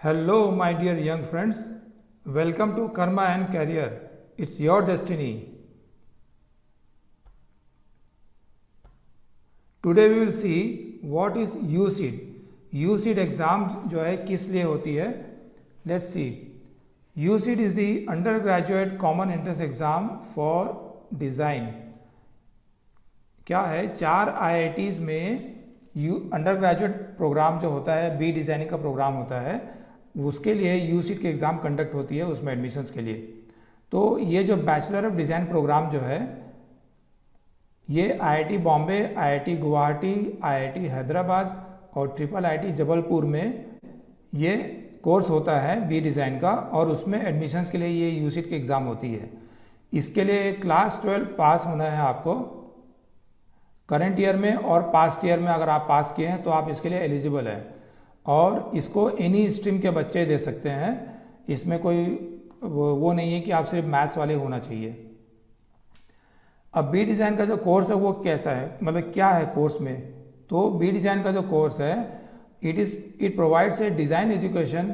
Hello, my dear young friends. Welcome to Karma and Career. It's your destiny. Today we will see what is UCEED. UCEED exam जो है किस लिए होती है. Let's see. UCEED is the undergraduate common entrance exam for design. क्या है, 4 IITs में under graduate programme जो होता है, बी डिज़ाइनिंग का प्रोग्राम होता है, उसके लिए यूसीड की एग्ज़ाम कंडक्ट होती है उसमें एडमिशन्स के लिए. तो ये जो बैचलर ऑफ डिज़ाइन प्रोग्राम जो है, ये IIT Bombay, IIT Guwahati, IIT Hyderabad और ट्रिपल आईआईटी जबलपुर में ये कोर्स होता है बी डिज़ाइन का, और उसमें एडमिशन्स के लिए ये यूसीड की एग्ज़ाम होती है. इसके लिए क्लास 12 पास होना है आपको करंट ईयर में, और पास्ट ईयर में अगर आप पास किए हैं तो आप इसके लिए एलिजिबल है. और इसको एनी स्ट्रीम के बच्चे दे सकते हैं. इसमें कोई वो नहीं है कि आप सिर्फ मैथ्स वाले होना चाहिए. अब बी डिज़ाइन का जो कोर्स है वो कैसा है, मतलब क्या है कोर्स में. तो बी डिज़ाइन का जो कोर्स है, it provides a design education.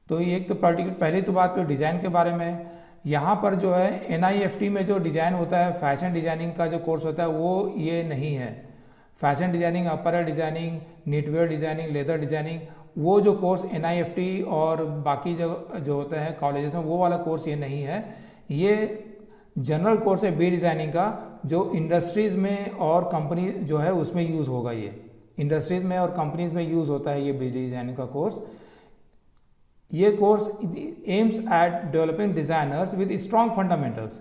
तो ये एक तो पहली तो बात तो डिज़ाइन के बारे में. यहाँ पर जो है NIFT में जो डिज़ाइन होता है, फैशन डिज़ाइनिंग का जो कोर्स होता है, वो ये नहीं है. Fashion designing, apparel designing, knitwear designing, leather designing, वो जो कोर्स NIFT और बाकी जो होते हैं कॉलेजेस में, वो वाला कोर्स ये नहीं है. ये जनरल कोर्स है बी डिज़ाइनिंग का, जो इंडस्ट्रीज़ में और कंपनी जो है उसमें यूज़ होगा. ये इंडस्ट्रीज़ में और कंपनीज़ में यूज़ होता है ये बी डिज़ाइनिंग का कोर्स. ये course aims at developing designers with strong fundamentals.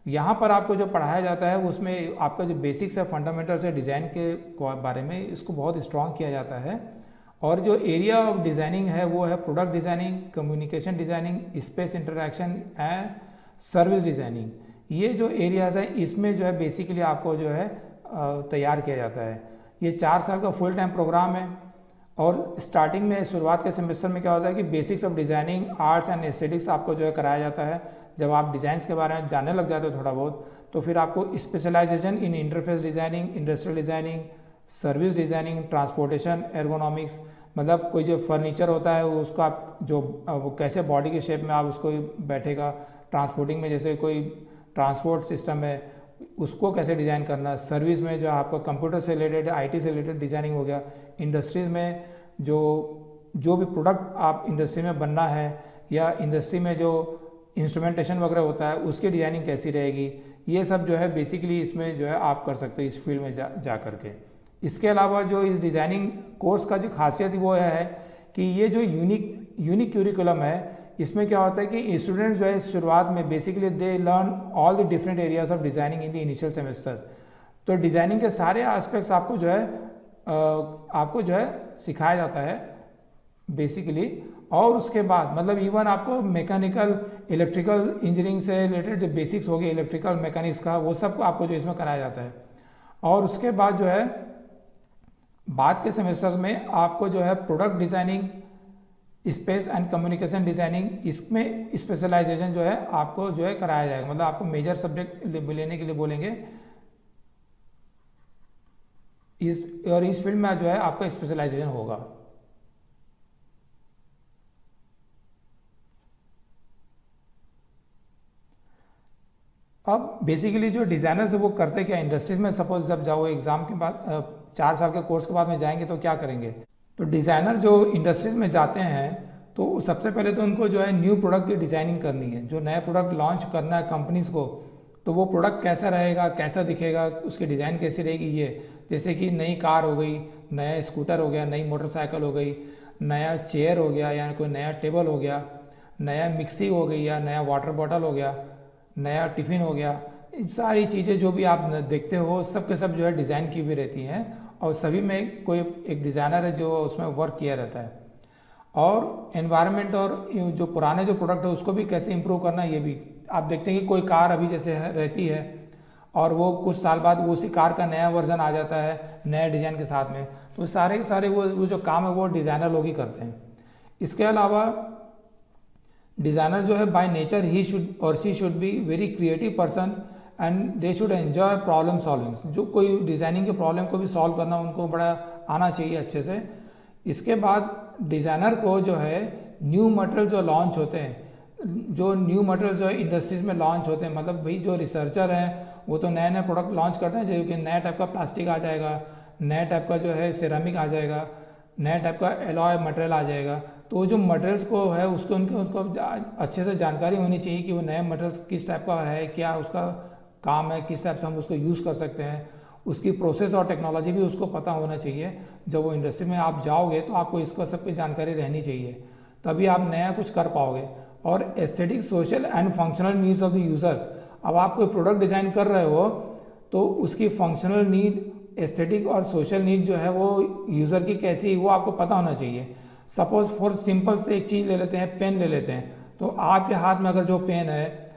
यहाँ पर आपको जो पढ़ाया जाता है उसमें आपका जो बेसिक्स है, फंडामेंटल्स है डिज़ाइन के बारे में, इसको बहुत स्ट्रॉन्ग किया जाता है. और जो एरिया ऑफ डिज़ाइनिंग है वो है product designing, communication designing, space interaction and service designing. ये जो एरियाज़ है इसमें जो है बेसिकली आपको जो है तैयार किया जाता है. ये 4 साल का फुल टाइम प्रोग्राम है. और स्टार्टिंग में शुरुआत के सेमेस्टर में क्या होता है कि basics of designing, arts and aesthetics आपको जो है कराया जाता है. जब आप डिज़ाइंस के बारे में जानने लग जाते हो थोड़ा बहुत, तो फिर आपको specialization in interface designing, industrial designing, service designing, transportation, ergonomics, मतलब कोई जो फर्नीचर होता है उसको आप जो वो कैसे बॉडी के शेप में आप उसको बैठेगा, ट्रांसपोर्टिंग में जैसे कोई ट्रांसपोर्ट सिस्टम है उसको कैसे डिज़ाइन करना, सर्विस में जो आपका कंप्यूटर से रिलेटेड, IT से रिलेटेड डिज़ाइनिंग हो गया, इंडस्ट्रीज़ में जो भी प्रोडक्ट आप इंडस्ट्री में बनना है या इंडस्ट्री में जो इंस्ट्रूमेंटेशन वगैरह होता है उसकी डिज़ाइनिंग कैसी रहेगी, ये सब जो है बेसिकली इसमें जो है आप कर सकते हो इस फील्ड में जा करके. इसके अलावा जो इस डिज़ाइनिंग कोर्स का जो खासियत वो है कि ये जो यूनिक क्यूरिकुलम है, इसमें क्या होता है कि स्टूडेंट्स जो है शुरुआत में basically they learn all the different areas of designing in the initial semester. तो डिज़ाइनिंग के सारे एस्पेक्ट्स आपको जो है सिखाया जाता है बेसिकली. और उसके बाद मतलब इवन आपको मैकेनिकल, इलेक्ट्रिकल इंजीनियरिंग से रिलेटेड जो बेसिक्स हो गए इलेक्ट्रिकल मैकेनिक्स का, वो सब आपको जो इसमें कराया जाता है. और उसके बाद जो है बाद के सेमेस्टर्स में आपको जो है product designing, space and communication designing, इसमें स्पेशलाइजेशन जो है आपको जो है कराया जाएगा. मतलब आपको मेजर सब्जेक्ट लेने के लिए बोलेंगे इस फील्ड में जो है आपका स्पेशलाइजेशन होगा. अब बेसिकली जो डिज़ाइनर्स है वो करते क्या, इंडस्ट्रीज में सपोज जब जाओ एग्ज़ाम के बाद 4 साल के कोर्स के बाद में जाएंगे तो क्या करेंगे. तो डिज़ाइनर जो इंडस्ट्रीज में जाते हैं तो सबसे पहले तो उनको जो है न्यू प्रोडक्ट की डिज़ाइनिंग करनी है. जो नया प्रोडक्ट लॉन्च करना है कंपनीज़ को, तो वो प्रोडक्ट कैसा रहेगा, कैसा दिखेगा, उसकी डिज़ाइन कैसी रहेगी. ये जैसे कि नई कार हो गई, नया स्कूटर हो गया, नई मोटरसाइकिल हो गई, नया चेयर हो गया या कोई नया टेबल हो गया, नया मिक्सी हो गई या नया वाटर बॉटल हो गया, नया टिफ़िन हो गया. सारी चीज़ें जो भी आप देखते हो सब के सब जो है डिज़ाइन की हुई रहती हैं, और सभी में कोई एक डिज़ाइनर है जो उसमें वर्क किया रहता है. और एनवायरनमेंट और जो पुराने जो प्रोडक्ट है उसको भी कैसे इंप्रूव करना है, ये भी आप देखते हैं कि कोई कार अभी जैसे रहती है और वो कुछ साल बाद वो उसी कार का नया वर्जन आ जाता है नए डिज़ाइन के साथ में. तो सारे के सारे वो जो काम है वो डिज़ाइनर लोग ही करते हैं. इसके अलावा डिज़ाइनर जो है बाय नेचर ही शुड और she should be very creative person and they should enjoy problem solving. जो कोई डिज़ाइनिंग के प्रॉब्लम को भी सॉल्व करना उनको बड़ा आना चाहिए अच्छे से. इसके बाद डिज़ाइनर को जो है न्यू मटेरियल जो लॉन्च होते हैं, जो न्यू मटेरियल जो है इंडस्ट्रीज में लॉन्च होते हैं, मतलब भाई जो रिसर्चर हैं वो तो नए नए प्रोडक्ट लॉन्च करते हैं, जो कि नया टाइप का प्लास्टिक आ जाएगा, नया टाइप का जो है सिरेमिक आ जाएगा, नया टाइप का एलॉय मटेरियल आ जाएगा। तो जो मटेरियल्स को है उसको उनको अच्छे से जानकारी होनी चाहिए कि वो नए मटेरियल्स किस टाइप का है, क्या उसका काम है, किस टाइप से हम उसको यूज़ कर सकते हैं, उसकी प्रोसेस और टेक्नोलॉजी भी उसको पता होना चाहिए। जब वो इंडस्ट्री में आप जाओगे तो आपको इसका सब की जानकारी रहनी चाहिए, तभी आप नया कुछ कर पाओगे। और aesthetic, social and functional needs of the users, अब आप कोई प्रोडक्ट डिज़ाइन कर रहे हो तो उसकी फंक्शनल नीड, एस्थेटिक और सोशल नीड जो है वो यूज़र की कैसी है वो आपको पता होना चाहिए। सपोज फॉर सिंपल से एक चीज़ ले लेते हैं, पेन ले लेते हैं, तो आपके हाथ में अगर जो पेन है,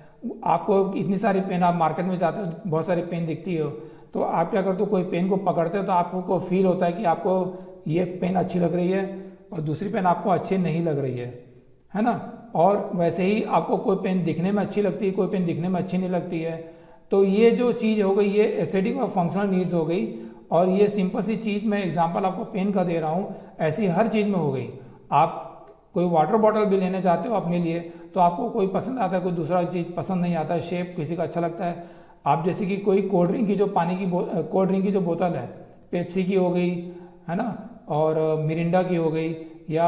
आपको इतनी सारी पेन, आप मार्केट में जाते हो बहुत सारी पेन दिखती हो, तो आप क्या करते हो, कोई पेन को पकड़ते हो तो आपको फील होता है कि आपको ये पेन अच्छी लग रही है और दूसरी पेन आपको अच्छी नहीं लग रही है ना। और वैसे ही आपको कोई पेन दिखने में अच्छी लगती है, कोई पेन दिखने में अच्छी नहीं लगती है। तो ये जो चीज़ हो गई, ये एस्थेटिक और फंक्शनल नीड्स हो गई। और ये सिंपल सी चीज़, मैं एग्जांपल आपको पेन का दे रहा हूँ, ऐसी हर चीज़ में हो गई। आप कोई वाटर बॉटल भी लेने जाते हो अपने लिए, तो आपको कोई पसंद आता है, कोई दूसरा चीज़ पसंद नहीं आता है, शेप किसी का अच्छा लगता है। आप जैसे कि कोई कोल्ड ड्रिंक की जो कोल्ड ड्रिंक की जो बोतल है, पेप्सी की हो गई है ना, और मिरिंडा की हो गई या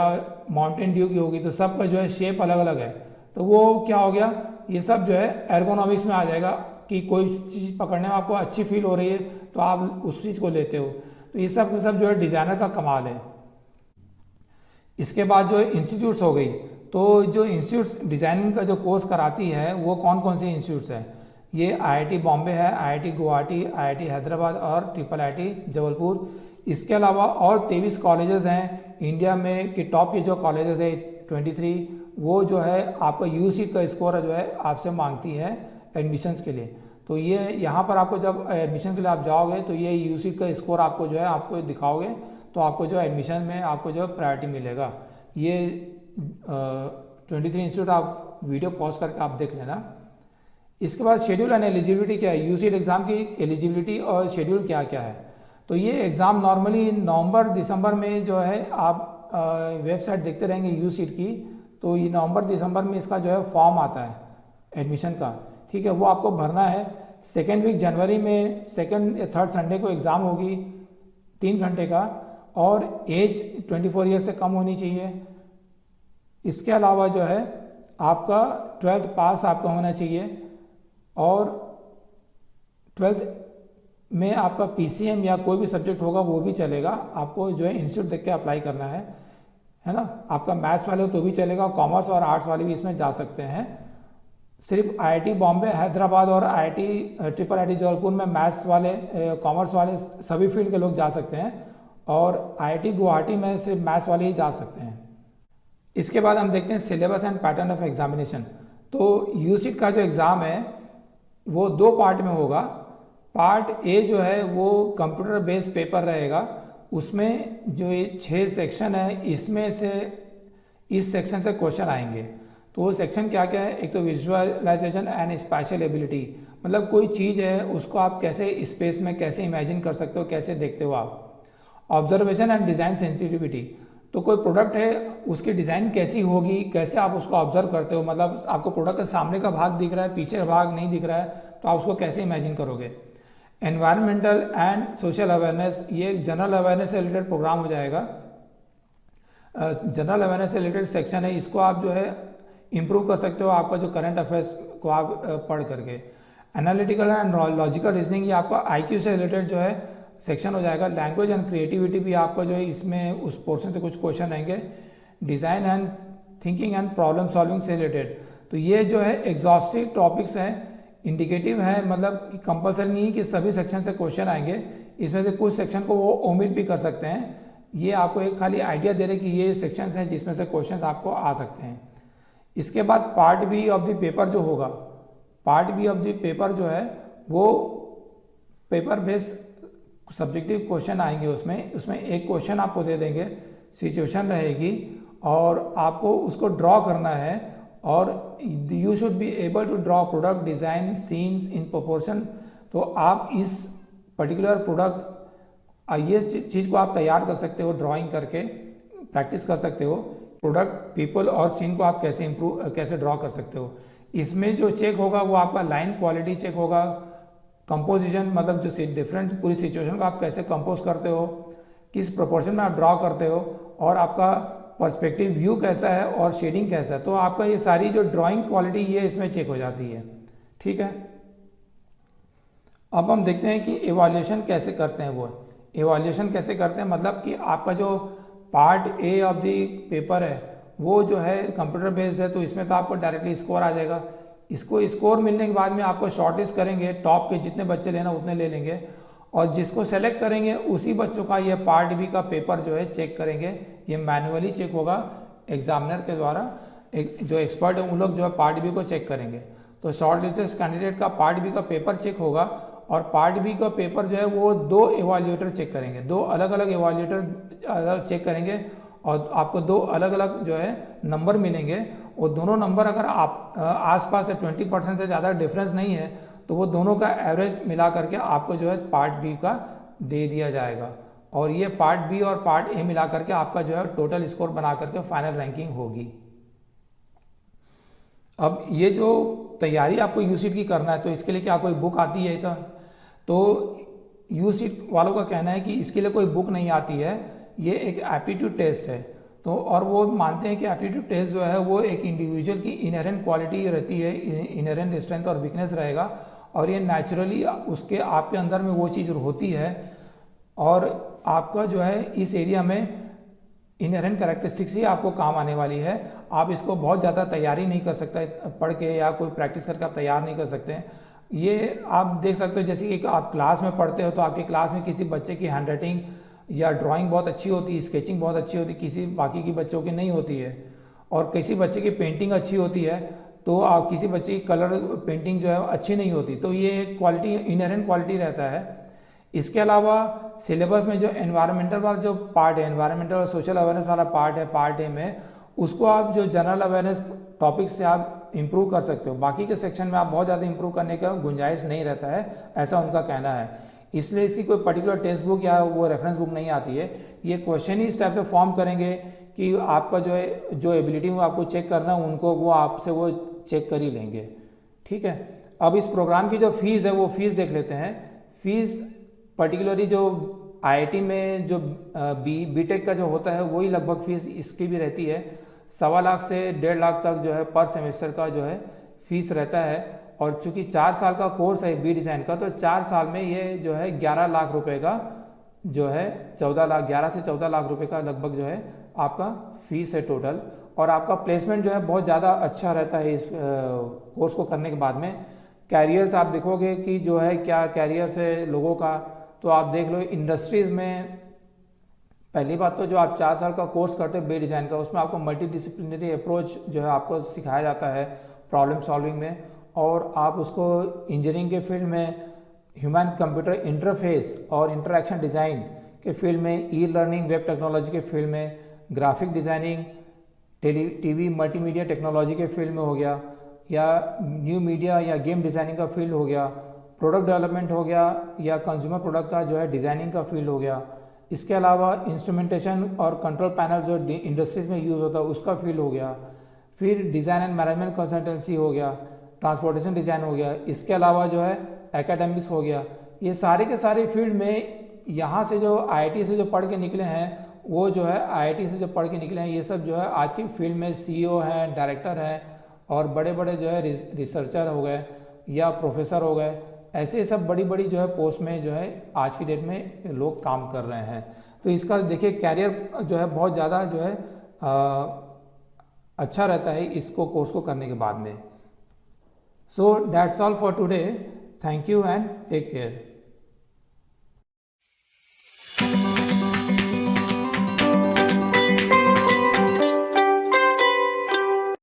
माउंटेन ड्यू की हो गई, तो सबका जो है शेप अलग अलग है। तो वो क्या हो गया, ये सब जो है एर्गोनॉमिक्स में आ जाएगा कि कोई चीज़ पकड़ने में आपको अच्छी फील हो रही है तो आप उस चीज़ को लेते हो। तो ये सब जो है डिज़ाइनर का कमाल है। इसके बाद जो इंस्टीट्यूट्स हो गई, तो जो इंस्टीट्यूट्स डिज़ाइनिंग का जो कोर्स कराती है वो कौन कौन सी इंस्टीट्यूट्स हैं, ये IIT बॉम्बे है, IIT गुवाहाटी, IIT हैदराबाद और IIIT जबलपुर। इसके अलावा और 23 कॉलेजेस हैं इंडिया में कि टॉप के जो कॉलेजेस है 23, वो जो है आपका UC का स्कोर जो है आपसे मांगती है एडमिशन्स के लिए। तो ये यहाँ पर आपको जब एडमिशन के लिए आप जाओगे तो ये UC का स्कोर आपको जो है आपको दिखाओगे तो आपको जो एडमिशन में आपको जो प्रायोरिटी मिलेगा। ये 23 इंस्टीट्यूट आप वीडियो पॉज करके आप देख लेना। इसके बाद शेड्यूल एंड एलिजिबिलिटी क्या है, UCET एग्ज़ाम की एलिजिबिलिटी और शेड्यूल क्या क्या है। तो ये एग्ज़ाम नॉर्मली नवंबर दिसंबर में जो है आप वेबसाइट देखते रहेंगे UCET की, तो ये नवंबर दिसंबर में इसका जो है फॉर्म आता है एडमिशन का, ठीक है, वो आपको भरना है। सेकेंड वीक जनवरी में सेकेंड या थर्ड संडे को एग्ज़ाम होगी 3 घंटे का, और एज 24 ईयर से कम होनी चाहिए। इसके अलावा जो है आपका 12th पास आपका होना चाहिए, और 12th में आपका PCM या कोई भी सब्जेक्ट होगा वो भी चलेगा। आपको जो है इंस्टीट्यूट देख के अप्लाई करना है ना। आपका मैथ्स वाले हो तो भी चलेगा, कॉमर्स और आर्ट्स वाले भी इसमें जा सकते हैं। सिर्फ IIT बॉम्बे, हैदराबाद और IIT जबलपुर में मैथ्स वाले, कॉमर्स वाले सभी फील्ड के लोग जा सकते हैं, और IIT गुवाहाटी में सिर्फ मैथ्स वाले ही जा सकते हैं। इसके बाद हम देखते हैं syllabus and pattern of examination. तो UCET का जो एग्ज़ाम है वो 2 पार्ट में होगा। पार्ट ए जो है वो कंप्यूटर बेस्ड पेपर रहेगा, उसमें जो ये 6 सेक्शन है, इसमें से इस सेक्शन से क्वेश्चन आएंगे। तो वो सेक्शन क्या क्या है, एक तो विजुअलाइजेशन एंड स्पेशल एबिलिटी, मतलब कोई चीज़ है उसको आप कैसे स्पेस में कैसे इमेजिन कर सकते हो, कैसे देखते हो आप। ऑब्जर्वेशन एंड डिज़ाइन सेंसिटिविटी, तो कोई प्रोडक्ट है उसकी डिज़ाइन कैसी होगी, कैसे आप उसको ऑब्जर्व करते हो, मतलब आपको प्रोडक्ट का सामने का भाग दिख रहा है, पीछे का भाग नहीं दिख रहा है, तो आप उसको कैसे इमेजिन करोगे। एनवायरमेंटल एंड सोशल अवेयरनेस, ये जनरल अवेयरनेस से रिलेटेड प्रोग्राम हो जाएगा। जनरल अवेयरनेस से रिलेटेड सेक्शन है, इसको आप जो है इम्प्रूव कर सकते हो आपका जो करंट अफेयर्स को आप पढ़ करके। एनालिटिकल एंड लॉजिकल रीजनिंग, ये आपका IQ से रिलेटेड जो है सेक्शन हो जाएगा। लैंग्वेज एंड क्रिएटिविटी भी आपका जो है इसमें उस पोर्शन से कुछ क्वेश्चन आएंगे। Design and thinking and problem solving से रिलेटेड, तो ये जो है एग्जॉस्टिव टॉपिक्स हैं, इंडिकेटिव है, मतलब कंपलसरी नहीं है कि सभी सेक्शन से क्वेश्चन आएंगे, इसमें से कुछ सेक्शन को वो ओमिट भी कर सकते हैं। ये आपको एक खाली आइडिया दे रहे कि ये सेक्शंस हैं जिसमें से क्वेश्चंस आपको आ सकते हैं। इसके बाद part B of the paper जो होगा, part B of the paper जो है वो पेपर बेस्ड सब्जेक्टिव क्वेश्चन आएंगे। उसमें एक क्वेश्चन आपको दे देंगे, सिचुएशन रहेगी और आपको उसको ड्रॉ करना है, और you should be able to draw product design scenes in proportion. तो आप इस पर्टिकुलर प्रोडक्ट ये चीज़ को आप तैयार कर सकते हो ड्राइंग करके प्रैक्टिस कर सकते हो। प्रोडक्ट, पीपल और सीन को आप कैसे ड्रॉ कर सकते हो। इसमें जो चेक होगा वो आपका लाइन क्वालिटी चेक होगा, कंपोजिशन मतलब जो डिफरेंट पूरी सिचुएशन को आप कैसे कंपोज करते हो, किस प्रोपोर्शन में आप ड्रॉ करते हो, और आपका पर्सपेक्टिव व्यू कैसा है और शेडिंग कैसा है। तो आपका ये सारी जो ड्राइंग क्वालिटी ये इसमें चेक हो जाती है। ठीक है, अब हम देखते हैं कि एवोल्यूशन कैसे करते हैं। वो एवोल्यूशन कैसे करते हैं मतलब कि आपका जो part A of the paper है वो जो है कंप्यूटर बेस्ड है, तो इसमें तो आपको डायरेक्टली स्कोर आ जाएगा। इसको स्कोर मिलने के बाद में आपको शॉर्टलिस्ट करेंगे, टॉप के जितने बच्चे लेना उतने ले लेंगे, और जिसको सेलेक्ट करेंगे उसी बच्चों का ये पार्ट बी का पेपर जो है चेक करेंगे। ये मैनुअली चेक होगा एग्जामिनर के द्वारा, जो एक्सपर्ट है उन लोग जो है पार्ट बी को चेक करेंगे। तो शॉर्ट लिस्टेड कैंडिडेट का पार्ट बी का पेपर चेक होगा, और पार्ट बी का पेपर जो है वो 2 एवोल्यूटर चेक करेंगे, 2 अलग अलग एवोल्यूटर चेक करेंगे, और आपको 2 अलग अलग जो है नंबर मिलेंगे। वो दोनों नंबर अगर आप आसपास 20% से ज़्यादा डिफरेंस नहीं है तो वो दोनों का एवरेज मिला करके आपको जो है पार्ट बी का दे दिया जाएगा, और ये पार्ट बी और पार्ट ए मिला करके आपका जो है टोटल स्कोर बना करके फाइनल रैंकिंग होगी। अब ये जो तैयारी आपको यूसीट की करना है, तो इसके लिए क्या कोई बुक आती है? तो यूसीट वालों का कहना है कि इसके लिए कोई बुक नहीं आती है, ये एक एप्टीट्यूड टेस्ट है। तो और वो मानते हैं कि एप्टीट्यूड टेस्ट जो है वो एक इंडिविजुअल की इनहेरेंट क्वालिटी रहती है, इनहेरेंट स्ट्रेंथ और वीकनेस रहेगा, और ये नेचुरली उसके आपके अंदर में वो चीज़ होती है, और आपका जो है इस एरिया में इनहेरेंट कैरेक्टरिस्टिक्स ही आपको काम आने वाली है। आप इसको बहुत ज़्यादा तैयारी नहीं कर सकते पढ़ के, या कोई प्रैक्टिस करके आप तैयार नहीं कर सकते। ये आप देख सकते हो जैसे कि आप क्लास में पढ़ते हो तो आपके क्लास में किसी बच्चे की हैंड राइटिंग या ड्राइंग बहुत अच्छी होती है, स्केचिंग बहुत अच्छी होती है, किसी बाकी की बच्चों की नहीं होती है, और किसी बच्चे की पेंटिंग अच्छी होती है तो किसी बच्चे की कलर पेंटिंग जो है अच्छी नहीं होती। तो ये क्वालिटी इनहेरेंट क्वालिटी रहता है। इसके अलावा सिलेबस में जो एनवायरमेंटल वाला जो पार्ट है, एनवायरमेंटल और सोशल अवेयरनेस वाला पार्ट है पार्ट ए में, उसको आप जो जनरल अवेयरनेस टॉपिक से आप इम्प्रूव कर सकते हो। बाकी के सेक्शन में आप बहुत ज़्यादा इम्प्रूव करने का गुंजाइश नहीं रहता है, ऐसा उनका कहना है। इसलिए इसकी कोई पर्टिकुलर टेक्स्ट बुक या वो रेफरेंस बुक नहीं आती है। ये क्वेश्चन ही इस टाइप से फॉर्म करेंगे कि आपका जो है जो एबिलिटी वो आपको चेक करना है उनको वो आपसे वो चेक कर ही लेंगे। ठीक है, अब इस प्रोग्राम की जो फीस है वो फीस देख लेते हैं। फीस पर्टिकुलरली जो आईआईटी में जो बीटेक का जो होता है वही लगभग फीस इसकी भी रहती है, 1.25 लाख से 1.5 लाख तक जो है पर सेमेस्टर का जो है फीस रहता है। और चूंकि 4 साल का कोर्स है बी डिज़ाइन का, तो 4 साल में ये जो है 11 लाख रुपए का जो है 11 से 14 लाख रुपए का लगभग जो है आपका फीस है टोटल। और आपका प्लेसमेंट जो है बहुत ज़्यादा अच्छा रहता है इस कोर्स को करने के बाद में। कैरियर्स आप देखोगे कि जो है क्या कैरियर्स है लोगों का, तो आप देख लो इंडस्ट्रीज़ में। पहली बात तो जो आप 4 साल का कोर्स करते हो बी डिज़ाइन का, उसमें आपको मल्टीडिसिप्लिनरी अप्रोच जो है आपको सिखाया जाता है प्रॉब्लम सॉल्विंग में, और आप उसको इंजीनियरिंग के फील्ड में ह्यूमन कंप्यूटर इंटरफेस और इंटरैक्शन डिज़ाइन के फील्ड में, ई लर्निंग वेब टेक्नोलॉजी के फील्ड में, graphic designing TV multimedia technology के फील्ड में हो गया, या न्यू मीडिया या गेम डिज़ाइनिंग का फील्ड हो गया, प्रोडक्ट डेवलपमेंट हो गया, या कंज्यूमर प्रोडक्ट का जो है डिज़ाइनिंग का फील्ड हो गया। इसके अलावा इंस्ट्रूमेंटेशन और कंट्रोल पैनल जो इंडस्ट्रीज़ में यूज़ होता है उसका फील्ड हो गया। फिर डिज़ाइन एंड मैनेजमेंट कंसल्टेंसी हो गया, ट्रांसपोर्टेशन डिज़ाइन हो गया। इसके अलावा जो है एकेडमिक्स हो गया। ये सारे के सारे फील्ड में यहाँ से जो आईआईटी से जो पढ़ के निकले हैं, वो जो है आईआईटी से जो पढ़ के निकले हैं, ये सब जो है आज की फील्ड में सीईओ हैं, डायरेक्टर हैं, और बड़े बड़े जो है रिसर्चर हो गए या प्रोफेसर हो गए। ऐसे सब बड़ी बड़ी जो है पोस्ट में जो है आज की डेट में लोग काम कर रहे हैं। तो इसका देखिए कैरियर जो है बहुत ज़्यादा जो है अच्छा रहता है इसको कोर्स को करने के बाद में। So that's all for today. Thank you and take care.